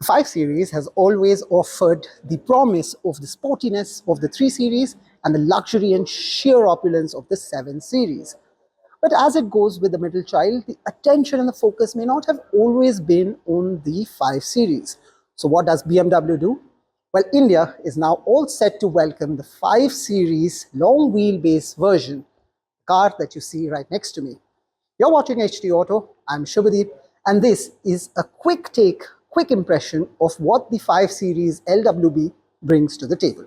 The 5 Series has always offered the promise of the sportiness of the 3 Series and the luxury and sheer opulence of the 7 Series. But as it goes with the middle child, the attention and the focus may not have always been on the 5 Series. So what does BMW do? Well, India is now all set to welcome the 5 Series long wheelbase version, car that you see right next to me. You're watching HD Auto, I'm Shubhadeep, and this is a quick impression of what the 5 Series LWB brings to the table.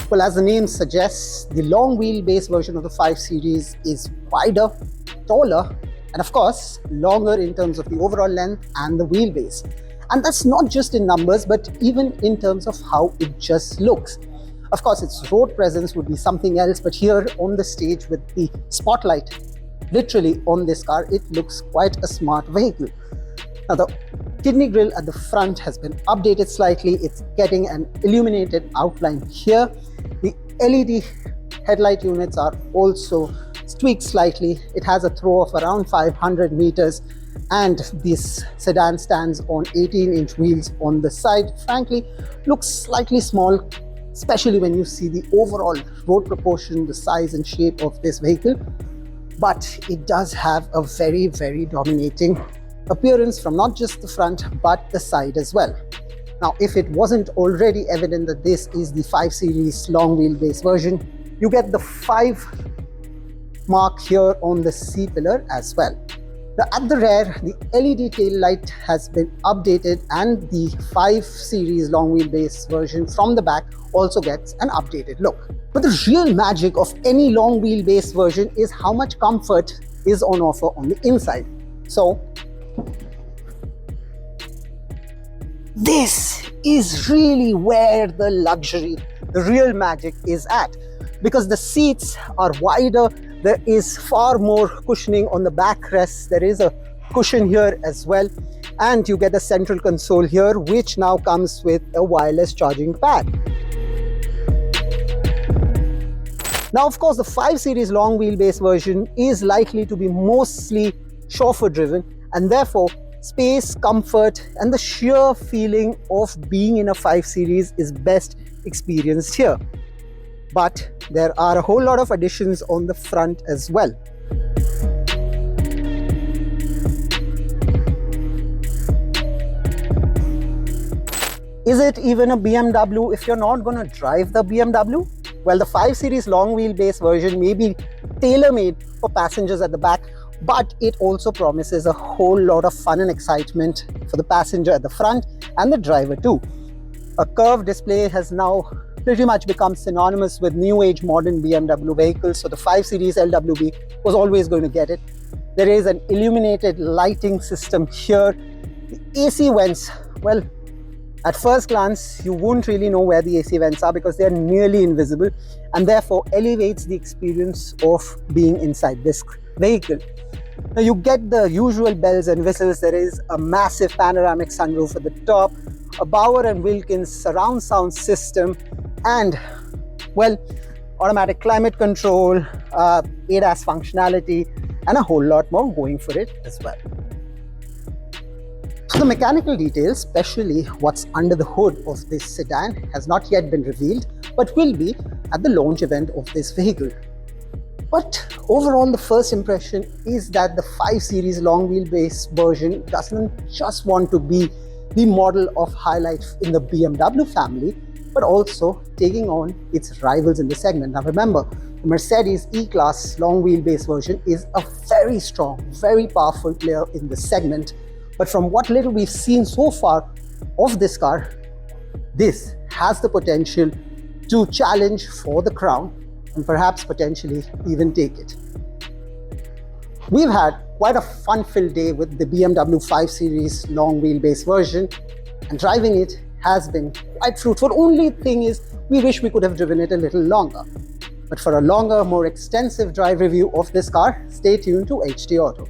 Well, as the name suggests, the long wheelbase version of the 5 Series is wider, taller, and of course, longer in terms of the overall length and the wheelbase. And that's not just in numbers, but even in terms of how it just looks. Of course, its road presence would be something else, but here on the stage with the spotlight literally on this car, it looks quite a smart vehicle. Now, the kidney grille at the front has been updated slightly. It's getting an illuminated outline here. The LED headlight units are also tweaked slightly. It has a throw of around 500 meters, and this sedan stands on 18-inch wheels on the side. Frankly, looks slightly small, especially when you see the overall road proportion, the size and shape of this vehicle. But it does have a very, very dominating appearance from not just the front but the side as well. Now, if it wasn't already evident that this is the 5 Series long wheelbase version, you get the 5 mark here on the C-pillar as well. Now, at the rear, the LED tail light has been updated, and the 5 Series long wheelbase version from the back also gets an updated look. But the real magic of any long wheelbase version is how much comfort is on offer on the inside. So this is really where the luxury, the real magic is at, because the seats are wider. There is far more cushioning on the backrest. There is a cushion here as well, and you get a central console here, which now comes with a wireless charging pad. Now, of course, the 5 Series long wheelbase version is likely to be mostly chauffeur driven, and therefore space, comfort, and the sheer feeling of being in a 5 Series is best experienced here. But there are a whole lot of additions on the front as well. Is it even a BMW if you're not going to drive the BMW? Well, the 5 Series long wheelbase version may be tailor-made for passengers at the back, but it also promises a whole lot of fun and excitement for the passenger at the front and the driver too. A curved display has now pretty much become synonymous with new age modern BMW vehicles, so the 5 Series LWB was always going to get it. There is an illuminated lighting system here. The AC vents, well, at first glance you won't really know where the AC vents are because they are nearly invisible, and therefore elevates the experience of being inside this vehicle. Now, you get the usual bells and whistles. There is a massive panoramic sunroof at the top, a Bowers Wilkins surround sound system, and, well, automatic climate control, ADAS functionality, and a whole lot more going for it as well. So the mechanical details, especially what's under the hood of this sedan, has not yet been revealed, but will be at the launch event of this vehicle. But overall, the first impression is that the 5 Series long wheelbase version doesn't just want to be the model of highlight in the BMW family, but also taking on its rivals in the segment. Now remember, the Mercedes E-Class long wheelbase version is a very strong, very powerful player in the segment. But from what little we've seen so far of this car, this has the potential to challenge for the crown and perhaps potentially even take it. We've had quite a fun-filled day with the BMW 5 Series long wheelbase version, and driving it has been quite fruitful. Only thing is, we wish we could have driven it a little longer. But for a longer, more extensive drive review of this car, stay tuned to HD Auto.